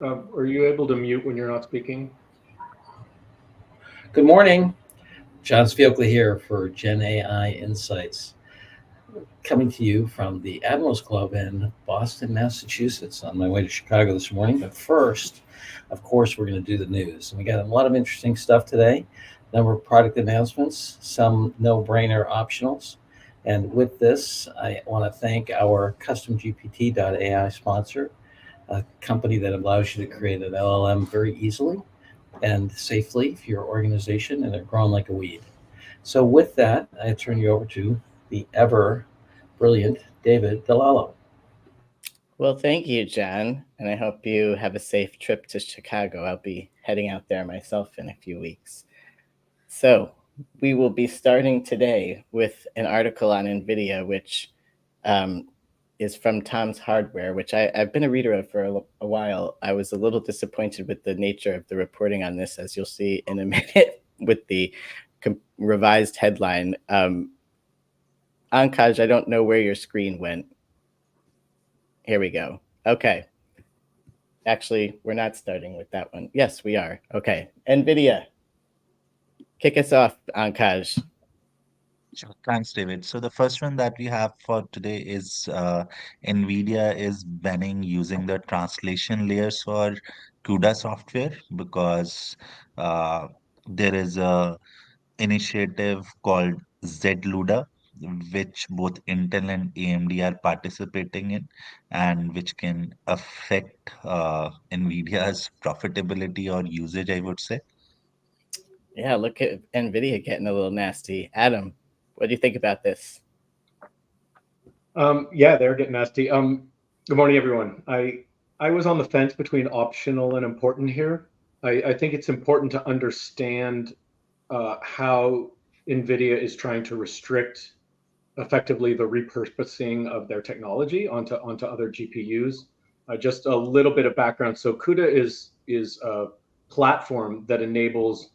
Are you able to mute when you're not speaking? Good morning. John Sfiocla here for GAI Insights, coming to you from the Admirals Club in Boston, Massachusetts, on my way to Chicago this morning. But first, of course, we're going to do the news. And we got a lot of interesting stuff today, a number of product announcements, some no-brainer optionals. And with this, I want to thank our CustomGPT.ai sponsor, a company that allows you to create an LLM very easily and safely for your organization, and they're growing like a weed. So with that, I turn you over to the ever brilliant David Delalo. Well, thank you, John, and I hope you have a safe trip to Chicago. I'll be heading out there myself in a few weeks. So we will be starting today with an article on Nvidia, which is from Tom's Hardware, which I've been a reader of for a while. I was a little disappointed with the nature of the reporting on this, as you'll see in a minute with the revised headline. Ankaj, I don't know where your screen went. Here we go. Okay. Actually, we're not starting with that one. Yes, we are. Okay. Nvidia. Kick us off, Ankaj. Sure. Thanks, David. So the first one that we have for today is Nvidia is banning using the translation layers for CUDA software because uh, there is a initiative called ZLUDA, which both Intel and AMD are participating in, and which can affect Nvidia's profitability or usage, I would say. Yeah, look at Nvidia getting a little nasty. Adam, what do you think about this? Yeah, they're getting nasty. Good morning, everyone. I was on the fence between optional and important here. I think it's important to understand how NVIDIA is trying to restrict effectively the repurposing of their technology onto other GPUs. Just a little bit of background. So CUDA is a platform that enables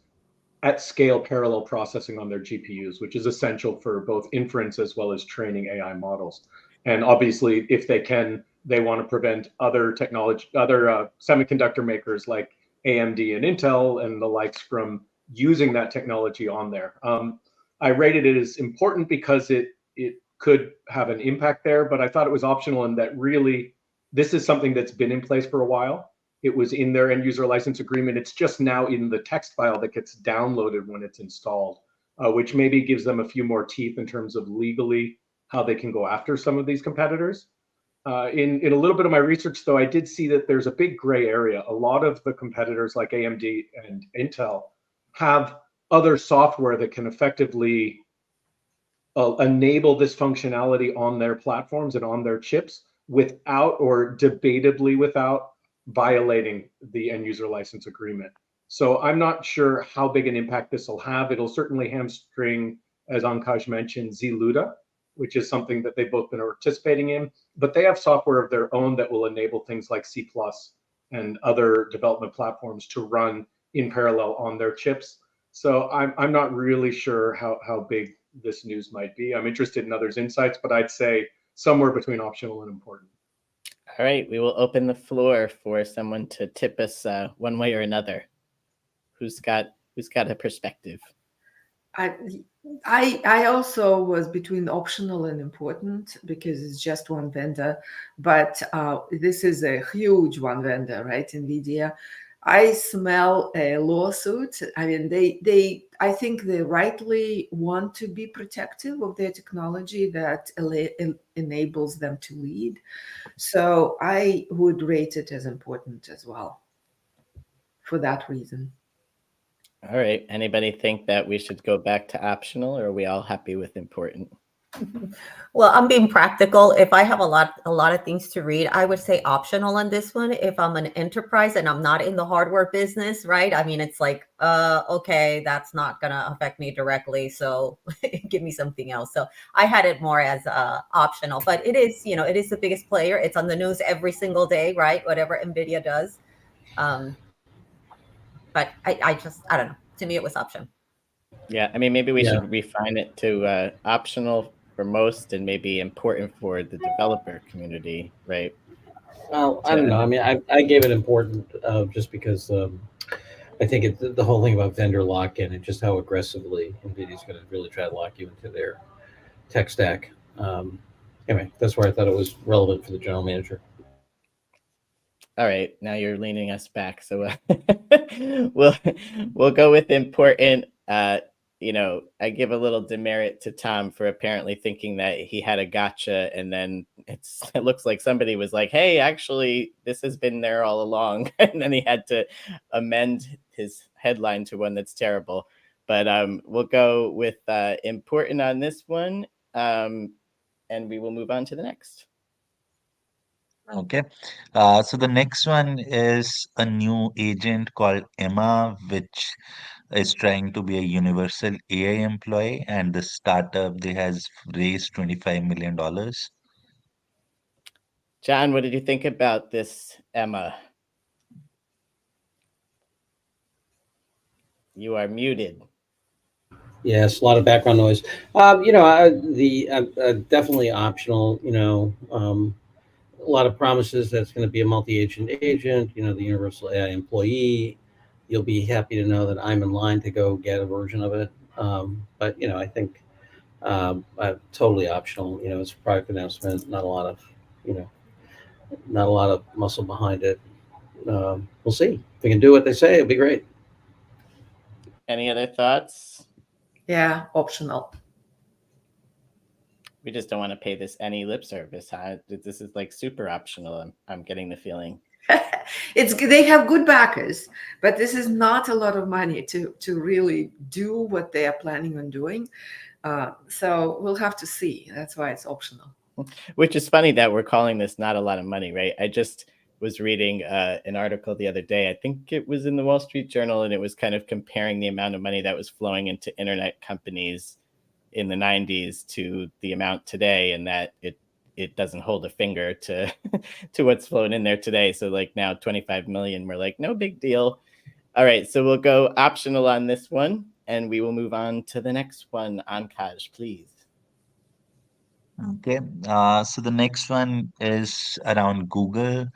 at scale parallel processing on their GPUs, which is essential for both inference as well as training AI models. And obviously, if they can, they want to prevent other semiconductor makers like AMD and Intel and the likes from using that technology on there. I rated it as important because it could have an impact there, but I thought it was optional in that really this is something that's been in place for a while. It was in their end user license agreement. It's just now in the text file that gets downloaded when it's installed, which maybe gives them a few more teeth in terms of legally how they can go after some of these competitors. In a little bit of my research, though, I did see that there's a big gray area. A lot of the competitors like AMD and Intel have other software that can effectively enable this functionality on their platforms and on their chips without, or debatably without, violating the end user license agreement. So I'm not sure how big an impact this will have. It'll certainly hamstring, as Ankash mentioned, ZLUDA, which is something that they've both been participating in, but they have software of their own that will enable things like C+ and other development platforms to run in parallel on their chips. So I'm not really sure how big this news might be. I'm interested in others' insights, but I'd say somewhere between optional and important. All right, we will open the floor for someone to tip us one way or another. Who's got a perspective? I also was between optional and important because it's just one vendor, but this is a huge one vendor, right? Nvidia. I smell a lawsuit. I mean, I think they rightly want to be protective of their technology that enables them to lead. So I would rate it as important as well for that reason. All right. Anybody think that we should go back to optional, or are we all happy with important? Well, I'm being practical. If I have a lot of things to read, I would say optional on this one. If I'm an enterprise and I'm not in the hardware business, right? I mean, it's like, okay, that's not gonna affect me directly. So give me something else. So I had it more as optional, but it is, it is the biggest player. It's on the news every single day, right? Whatever Nvidia does. But I don't know. To me, it was option. Yeah, I mean, maybe we should refine it to optional for most and maybe important for the developer community, right? Well, I don't know. I mean, I gave it important just because I think the whole thing about vendor lock-in and just how aggressively NVIDIA is going to really try to lock you into their tech stack. Anyway, that's where I thought it was relevant for the general manager. All right, now you're leaning us back, so we'll go with important. I give a little demerit to Tom for apparently thinking that he had a gotcha, and then it looks like somebody was like, "Hey, actually, this has been there all along," and then he had to amend his headline to one that's terrible. But we'll go with important on this one, and we will move on to the next. Okay. So the next one is a new agent called Emma, which is trying to be a universal AI employee, and the startup they has raised $25 million. John, what did you think about this, Emma? You are muted. Yes, a lot of background noise. Definitely optional. A lot of promises that's going to be a multi-agent agent. The universal AI employee. You'll be happy to know that I'm in line to go get a version of it. But I think totally optional. It's a product announcement. Not a lot of muscle behind it. We'll see if we can do what they say. It'll be great. Any other thoughts? Yeah, optional. We just don't want to pay this any lip service, huh? This is like super optional. I'm getting the feeling. They have good backers, but this is not a lot of money to really do what they are planning on doing. So we'll have to see. That's why it's optional. Which is funny that we're calling this not a lot of money, right? I just was reading an article the other day. I think it was in the Wall Street Journal, and it was kind of comparing the amount of money that was flowing into internet companies in the 90s to the amount today, and that it doesn't hold a finger to to what's flowing in there today. So like now 25 million, we're like, no big deal. All right, so we'll go optional on this one, and we will move on to the next one. Ankaj, please. Okay. So the next one is around Google.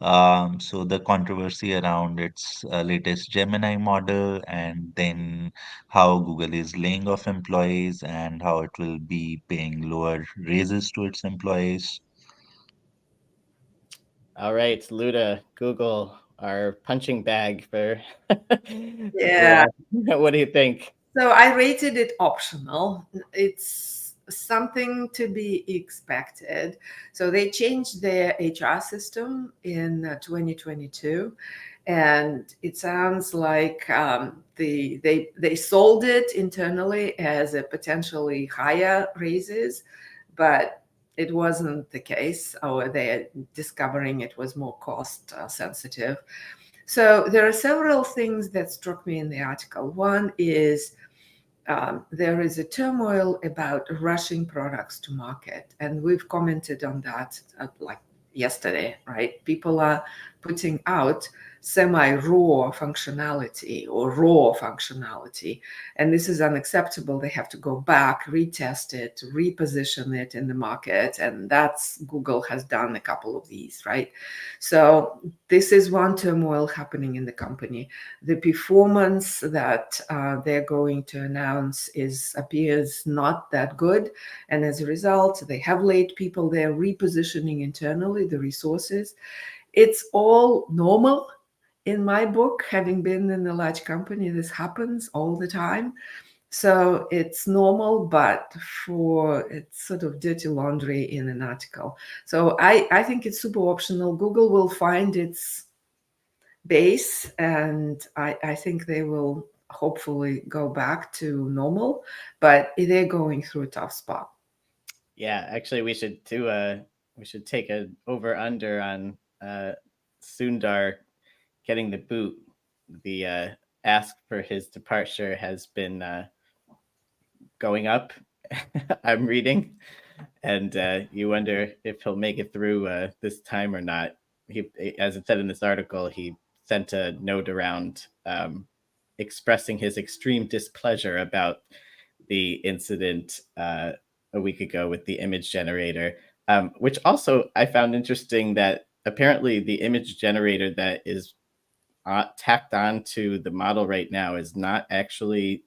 So the controversy around its latest Gemini model, and then how Google is laying off employees and how it will be paying lower raises to its employees. All right, Luda, Google, our punching bag for, Yeah. what do you think? So I rated it optional. It's something to be expected. So they changed their HR system in 2022, and it sounds like they sold it internally as a potentially higher raises, but it wasn't the case, or they're discovering it was more cost sensitive. So there are several things that struck me in the article. One is there is a turmoil about rushing products to market, and we've commented on that like yesterday, right? People are putting out semi-raw functionality or raw functionality, and this is unacceptable. They have to go back, retest it, reposition it in the market, and that's Google has done a couple of these, right? So this is one turmoil happening in the company. The performance that they're going to announce appears not that good, and as a result, they have laid people. They're repositioning internally the resources. It's all normal in my book. Having been in a large company, this happens all the time. So it's normal, but it's sort of dirty laundry in an article. So I think it's super optional. Google will find its base, and I think they will hopefully go back to normal, but they're going through a tough spot. Yeah, actually, we should take an over under on Sundar getting the boot. The ask for his departure has been going up. I'm reading, and you wonder if he'll make it through this time or not. As it said in this article, he sent a note around expressing his extreme displeasure about the incident a week ago with the image generator, which also I found interesting that apparently the image generator that is tacked on to the model right now is not actually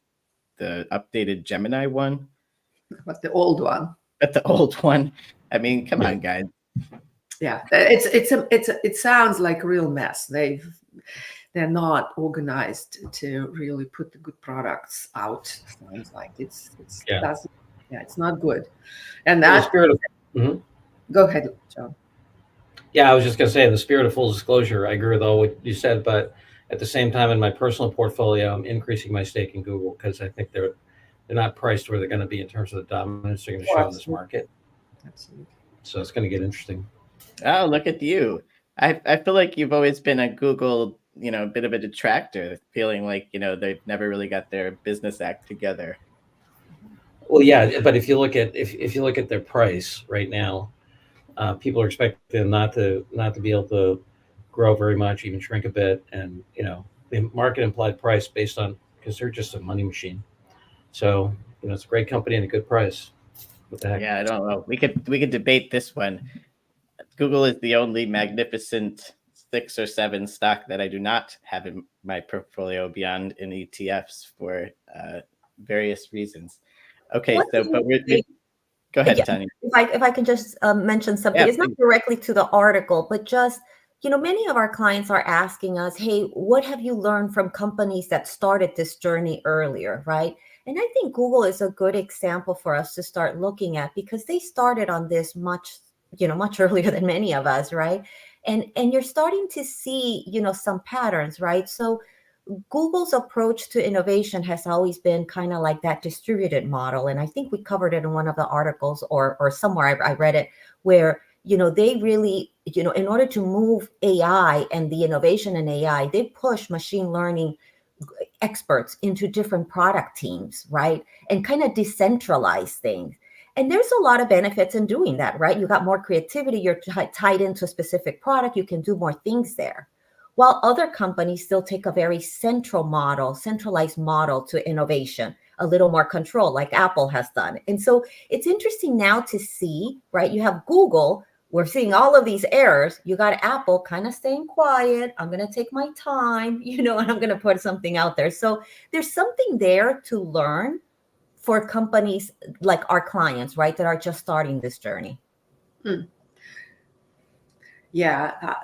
the updated Gemini one, But the old one. but the old one. I mean, come Yeah. on, guys. Yeah, it sounds like a real mess. They're not organized to really put the good products out. Sounds like it's Yeah. that's yeah, it's not good. And In the that spirit of, Mhm. go ahead, John. Yeah, I was just going to say, in the spirit of full disclosure, I agree with all what you said, but at the same time, in my personal portfolio, I'm increasing my stake in Google because I think they're not priced where they're going to be in terms of the dominance they're going to show in this market. Absolutely. So it's going to get interesting. Oh, look at you. I feel like you've always been a Google, a bit of a detractor, feeling like, they've never really got their business act together. Well, yeah, but if you look at if you look at their price right now, people are expecting them not to be able to grow very much, even shrink a bit, and the market implied price based on, because they're just a money machine. So it's a great company and a good price. What the heck? Yeah, I don't know. We could debate this one. Google is the only magnificent 6 or 7 stock that I do not have in my portfolio beyond in ETFs for various reasons. Okay, What so do but you we're think- go ahead, Yeah, Tanya. if I can just mention something, Yeah, it's not please. directly to the article, but just, many of our clients are asking us, hey, what have you learned from companies that started this journey earlier, right? And I think Google is a good example for us to start looking at, because they started on this much earlier than many of us, right? And you're starting to see, some patterns, right? So Google's approach to innovation has always been kind of like that distributed model. And I think we covered it in one of the articles or somewhere I read it, where, they really, in order to move AI and the innovation in AI, they push machine learning experts into different product teams, right? And kind of decentralize things. And there's a lot of benefits in doing that, right? You got more creativity, you're tied into a specific product, you can do more things there. While other companies still take a very centralized model to innovation, a little more control, like Apple has done. And so it's interesting now to see, right? You have Google, we're seeing all of these errors. You got Apple kind of staying quiet. I'm going to take my time, and I'm going to put something out there. So there's something there to learn for companies like our clients, right, that are just starting this journey. Yeah,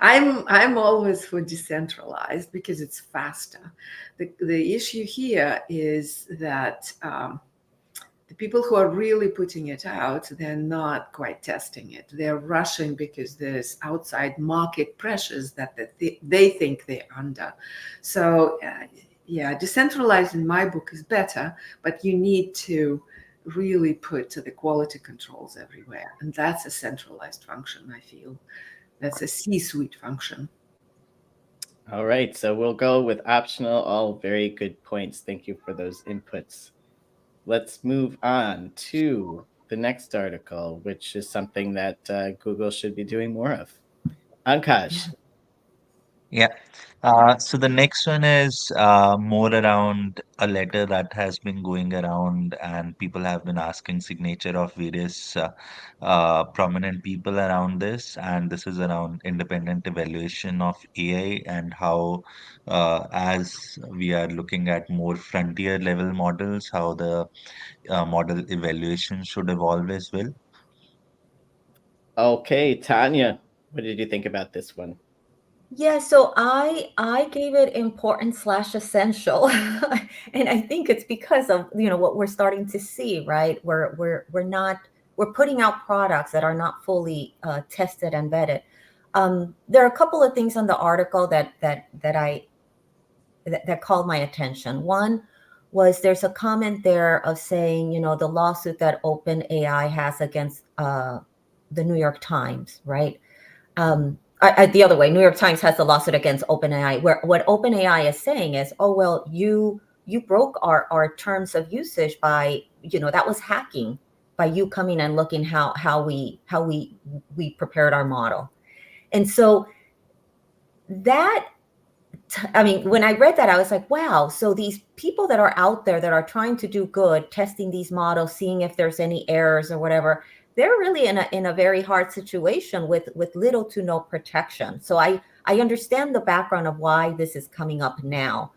I'm always for decentralized because it's faster. The issue here is that the people who are really putting it out, they're not quite testing it. They're rushing because there's outside market pressures that they think they're under. So yeah, decentralized in my book is better, but you need to really put the quality controls everywhere. And that's a centralized function, I feel. That's a C-suite function. All right, so we'll go with optional. All very good points. Thank you for those inputs. Let's move on to the next article, which is something that Google should be doing more of. Ankash. Yeah. So the next one is more around a letter that has been going around, and people have been asking signature of various prominent people around this. And this is around independent evaluation of AI and how, as we are looking at more frontier level models, how the model evaluation should evolve as well. Okay, Tanya, what did you think about this one? Yeah, so I gave it important / essential, and I think it's because of what we're starting to see, right? We're putting out products that are not fully tested and vetted. There are a couple of things on the article that called my attention. One was there's a comment there of saying the lawsuit that OpenAI has against the New York Times, right? The other way, New York Times has a lawsuit against OpenAI, where what OpenAI is saying is, oh, well, you broke our terms of usage by, that was hacking by you coming and looking how we prepared our model. And so when I read that, I was like, wow, so these people that are out there that are trying to do good, testing these models, seeing if there's any errors or whatever, they're really in a very hard situation with little to no protection. So I understand the background of why this is coming up now.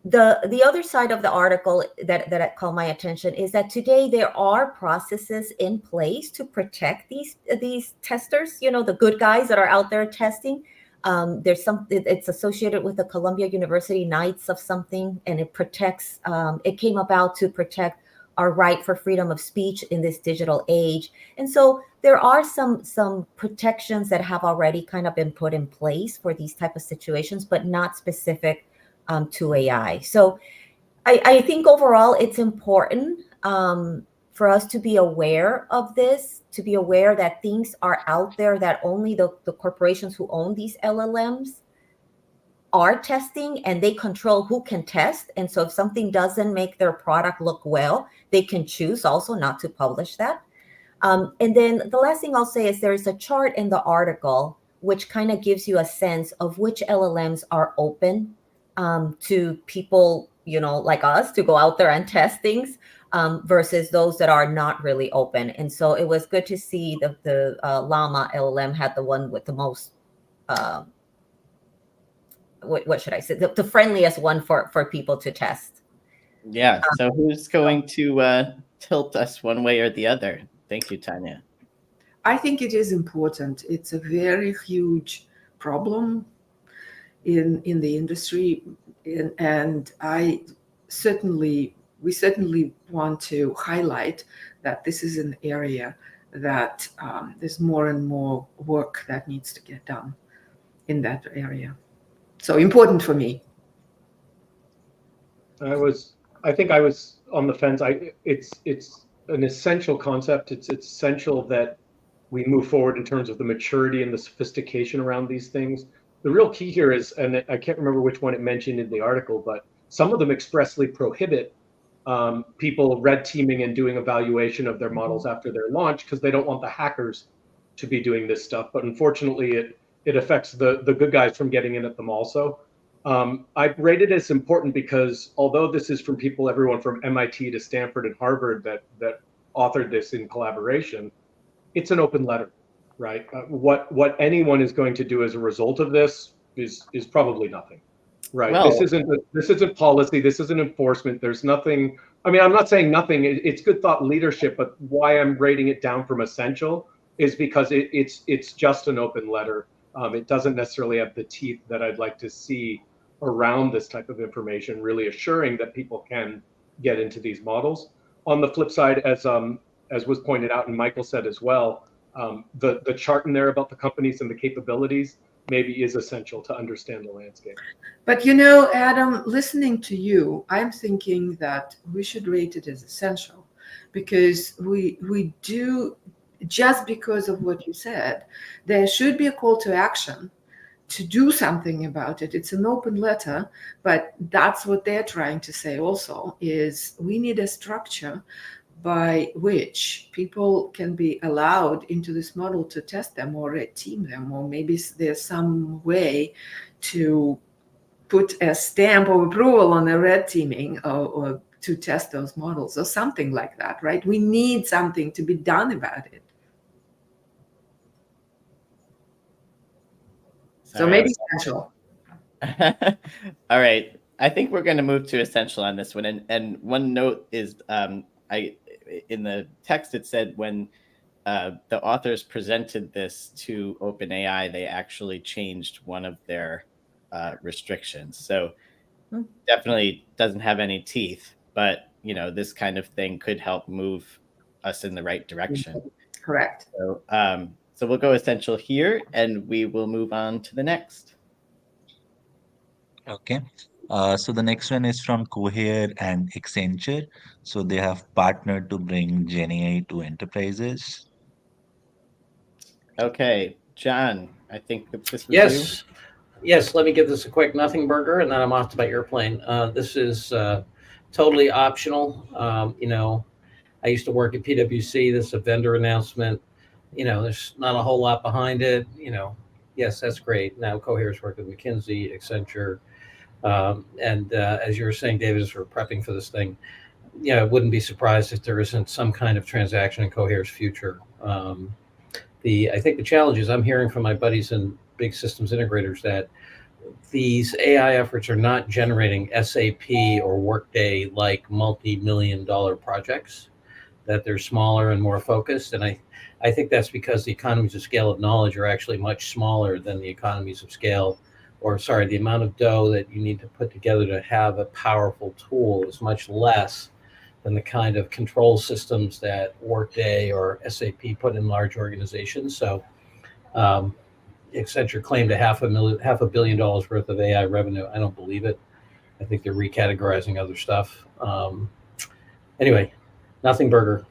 The other side of the article that caught my attention is that today there are processes in place to protect these testers, the good guys that are out there testing. It's associated with the Columbia University Knights of something, and it protects, it came about to protect our right for freedom of speech in this digital age. And so there are some protections that have already kind of been put in place for these type of situations, but not specific to AI. So I think overall it's important for us to be aware of this, to be aware that things are out there that only the corporations who own these LLMs are testing, and they control who can test. And so if something doesn't make their product look well, they can choose also not to publish that. And then the last thing I'll say is there's a chart in the article which kind of gives you a sense of which LLMs are open to people, like us, to go out there and test things versus those that are not really open. And so it was good to see the Llama LLM had the one with the most, what should I say, the friendliest one for people to test. Yeah. So who's going to tilt us one way or the other? Thank you, Tanya. I think it is important. It's a very huge problem in the industry, and we certainly want to highlight that this is an area that there's more and more work that needs to get done in that area. So important for me. I think I was on the fence. It's an essential concept. It's essential that we move forward in terms of the maturity and the sophistication around these things. The real key here is, and I can't remember which one it mentioned in the article, but some of them expressly prohibit people red teaming and doing evaluation of their models after their launch because they don't want the hackers to be doing this stuff. But unfortunately, it affects the good guys from getting in at them also. I rate it as important because although this is from people, everyone from MIT to Stanford and Harvard that authored this in collaboration, it's an open letter, right? What anyone is going to do as a result of this is probably nothing, right? Well, this isn't policy. This isn't enforcement. There's nothing. I mean, I'm not saying nothing. It's good thought leadership, but why I'm rating it down from essential is because it's just an open letter. It doesn't necessarily have the teeth that I'd like to see around this type of information, really assuring that people can get into these models. On the flip side, as was pointed out and Michael said as well, the chart in there about the companies and the capabilities maybe is essential to understand the landscape. But Adam, listening to you, I'm thinking that we should rate it as essential because we do, just because of what you said, there should be a call to action to do something about it. It's an open letter, but that's what they're trying to say also, is we need a structure by which people can be allowed into this model to test them or red team them, or maybe there's some way to put a stamp of approval on a red teaming or to test those models or something like that, right? We need something to be done about it. So maybe essential. All right. I think we're going to move to essential on this one. And one note is, in the text it said when the authors presented this to OpenAI, they actually changed one of their restrictions. So definitely doesn't have any teeth, but this kind of thing could help move us in the right direction. Correct. So we'll go essential here, and we will move on to the next. Okay. So the next one is from Coher and Accenture. So they have partnered to bring GenAI to enterprises. Okay, John, I think this was you. Yes, let me give this a quick nothing burger, and then I'm off to my airplane. This is totally optional. I used to work at PwC. This is a vendor announcement. There's not a whole lot behind it. Yes, that's great. Now Coher's working with McKinsey, Accenture. And as you were saying, David, as we're prepping for this thing, yeah, I wouldn't be surprised if there isn't some kind of transaction in Coher's future. I think the challenge is I'm hearing from my buddies and big systems integrators that these AI efforts are not generating SAP or Workday like multi-million dollar projects, that they're smaller and more focused. And I think that's because the economies of scale of knowledge are actually much smaller than the economies of scale, or sorry, the amount of dough that you need to put together to have a powerful tool is much less than the kind of control systems that Workday or SAP put in large organizations. So um, Accenture claimed half a billion dollars worth of AI revenue. I don't believe it. I think they're recategorizing other stuff. Anyway, nothing burger.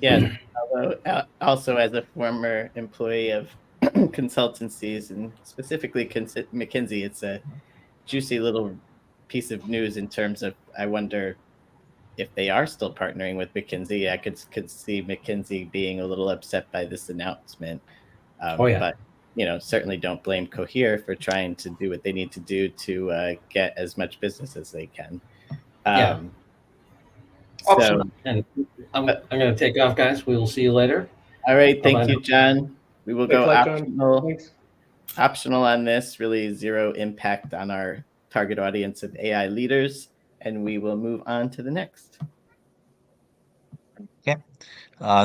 Yes. Although, also as a former employee of consultancies and specifically McKinsey, it's a juicy little piece of news in terms of, I wonder if they are still partnering with McKinsey. I could see McKinsey being a little upset by this announcement. Oh, yeah. But certainly don't blame Cohere for trying to do what they need to do to get as much business as they can. Yeah. So, And I'm going to take off, guys. We will see you later. all right. Bye-bye Thank you, now. John. We will Thanks go a lot, John. optional. Thanks. Optional on this, really zero impact on our target audience of AI leaders, and we will move on to the next. Okay.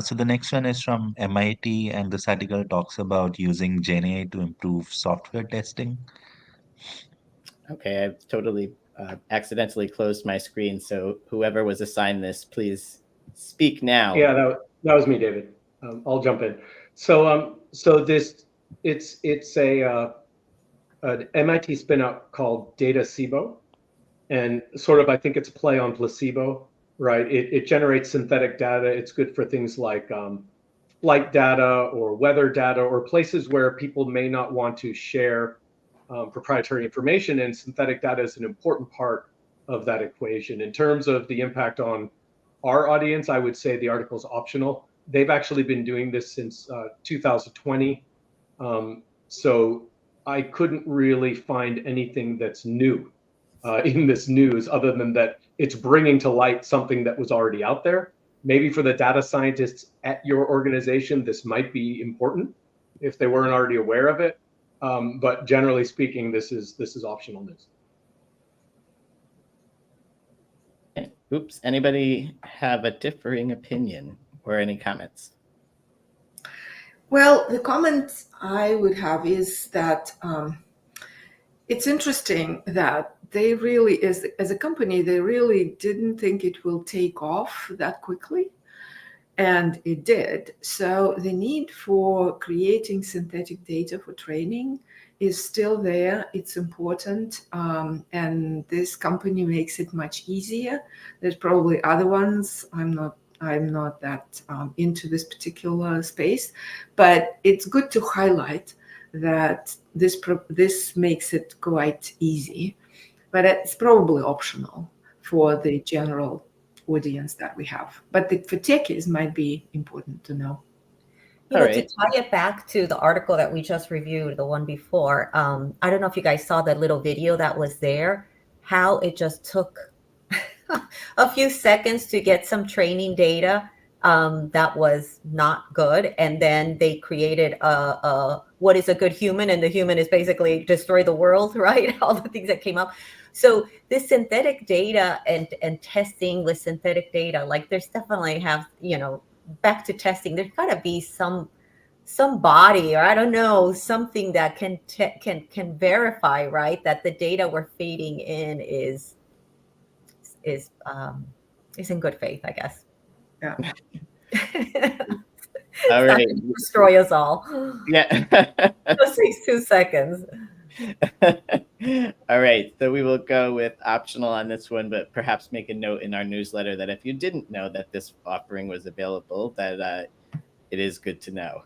So the next one is from MIT, and this article talks about using GenAI to improve software testing. Okay, I've totally accidentally closed my screen, so whoever was assigned this, please speak now. Yeah, that was me, David. I'll jump in. So this it's an MIT spinout called Data Sibo, and sort of I think it's a play on placebo, right? It generates synthetic data. It's good for things like flight data or weather data or places where people may not want to share proprietary information, and synthetic data is an important part of that equation. In terms of the impact on our audience, I would say the article is optional. They've actually been doing this since 2020. So I couldn't really find anything that's new in this news other than that it's bringing to light something that was already out there. Maybe for the data scientists at your organization, this might be important if they weren't already aware of it. But generally speaking, this is optional news. Oops. Anybody have a differing opinion or any comments? Well, the comment I would have is that it's interesting that they really, as a company, they really didn't think it will take off that quickly. And it did. So the need for creating synthetic data for training is still there. It's important. And this company makes it much easier. There's probably other ones. I'm not that into this particular space, but it's good to highlight that this makes it quite easy, but it's probably optional for the general audience that we have. But for techies might be important to know. You know, to tie it back to the article that we just reviewed, the one before, I don't know if you guys saw that little video that was there, how it just took a few seconds to get some training data that was not good. And then they created what is a good human, and the human is basically destroy the world, right? All the things that came up. So this synthetic data and testing with synthetic data, like there's definitely back to testing, there's got to be some body, or I don't know, something that can verify, right, that the data we're feeding in is in good faith, I guess. Yeah. All right. Destroy us all. Yeah. Just takes 2 seconds. All right. So we will go with optional on this one, but perhaps make a note in our newsletter that if you didn't know that this offering was available, that it is good to know.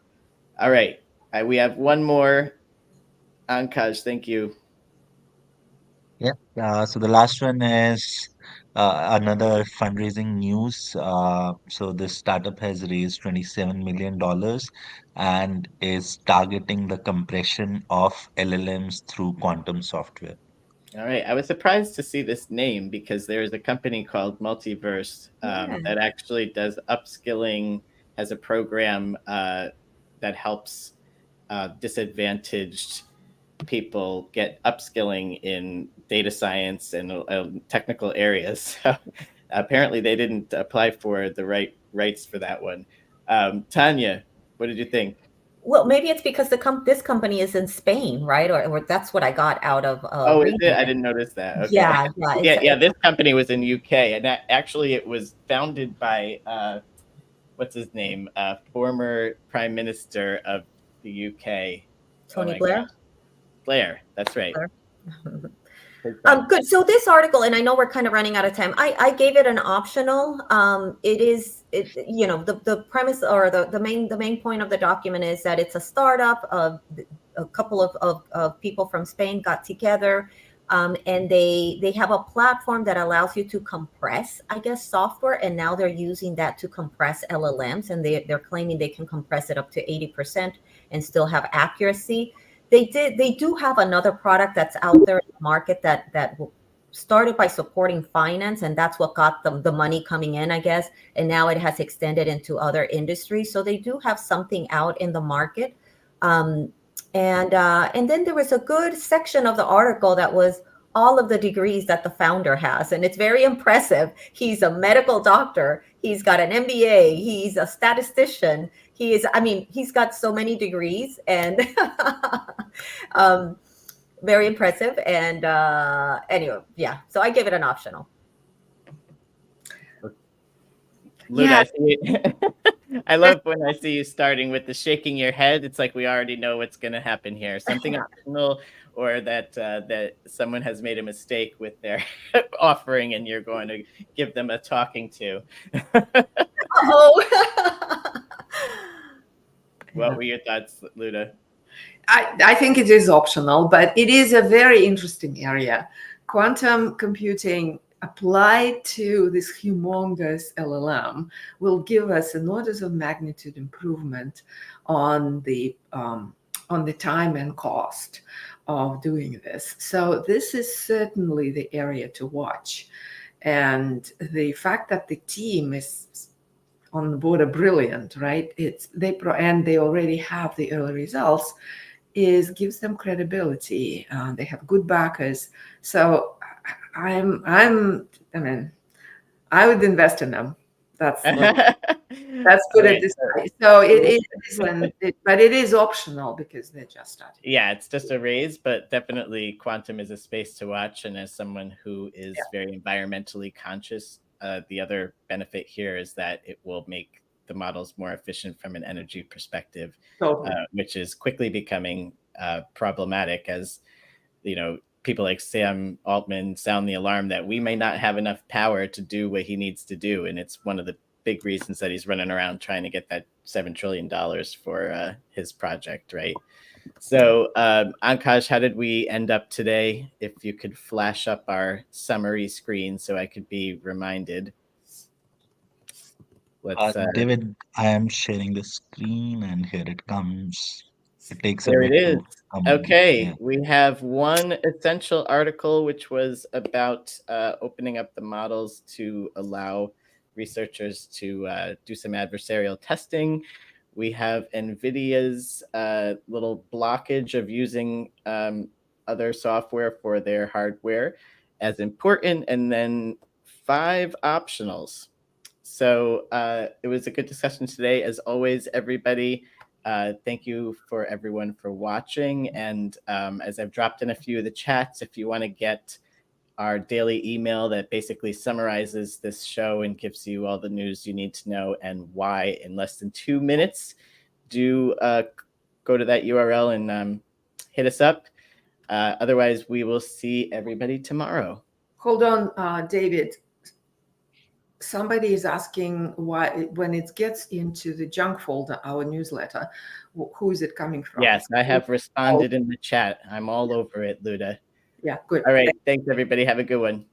All right. We have one more. Ankaj, thank you. Yeah. So the last one is another fundraising news. So this startup has raised $27 million and is targeting the compression of LLMs through quantum software. All right. I was surprised to see this name because there is a company called Multiverse that actually does upskilling, has a program that helps disadvantaged people get upskilling in data science and technical areas. So apparently they didn't apply for the rights for that one. Tanya, what did you think? Well, maybe it's because this company is in Spain, right? Or that's what I got out of Oh, is reading it? I it. didn't notice that. Okay. Yeah, yeah, Yeah. This company was in UK, and actually it was founded by what's his name? Former Prime Minister of the UK. Oh Tony my gosh, Blair. Blair. That's right. Blair. His son. Good. So this article, and I know we're kind of running out of time. I gave it an optional. The premise or the main point of the document is that it's a startup of a couple of people from Spain got together, and they have a platform that allows you to compress, I guess, software, and now they're using that to compress LLMs, and they're claiming they can compress it up to 80% and still have accuracy. They do have another product that's out there in the market that started by supporting finance, and that's what got them the money coming in, I guess, and now it has extended into other industries. So they do have something out in the market. And then there was a good section of the article that was all of the degrees that the founder has, and it's very impressive. He's a medical doctor, he's got an MBA, he's a statistician, he's got so many degrees, and very impressive. And anyway, yeah, so I give it an optional. Luda, I see it. I love when I see you starting with the shaking your head. It's like we already know what's going to happen here. Something optional, or that someone has made a mistake with their offering, and you're going to give them a talking to. Oh. What were your thoughts, Luda? I think it is optional, but it is a very interesting area. Quantum computing applied to this humongous LLM will give us an orders of magnitude improvement on the time and cost of doing this. So this is certainly the area to watch. And the fact that the team is on the border brilliant, right? And they already have the early results, gives them credibility. They have good backers. So I would invest in them. That's good at this point. So it is, but it is optional because they're just starting. Yeah, it's just a raise, but definitely quantum is a space to watch. And as someone who is very environmentally conscious, the other benefit here is that it will make the models more efficient from an energy perspective, which is quickly becoming problematic as, people like Sam Altman sound the alarm that we may not have enough power to do what he needs to do. And it's one of the big reasons that he's running around trying to get that $7 trillion for his project, right? So, Ankash, how did we end up today? If you could flash up our summary screen so I could be reminded. David, I am sharing the screen, and here it comes. It takes a There bit it is. to come. Okay, Yeah. we have one essential article, which was about opening up the models to allow researchers to do some adversarial testing. We have Nvidia's little blockage of using other software for their hardware as important, and then 5 optionals. So it was a good discussion today. As always, everybody, thank you for everyone for watching. And as I've dropped in a few of the chats, if you want to get our daily email that basically summarizes this show and gives you all the news you need to know and why in less than 2 minutes, do go to that URL and hit us up. Otherwise, we will see everybody tomorrow. Hold on, David. Somebody is asking why, when it gets into the junk folder, our newsletter, who is it coming from? Yes, I have responded in the chat. I'm all over it, Luda. Yeah, good. All right. Thanks, everybody. Have a good one.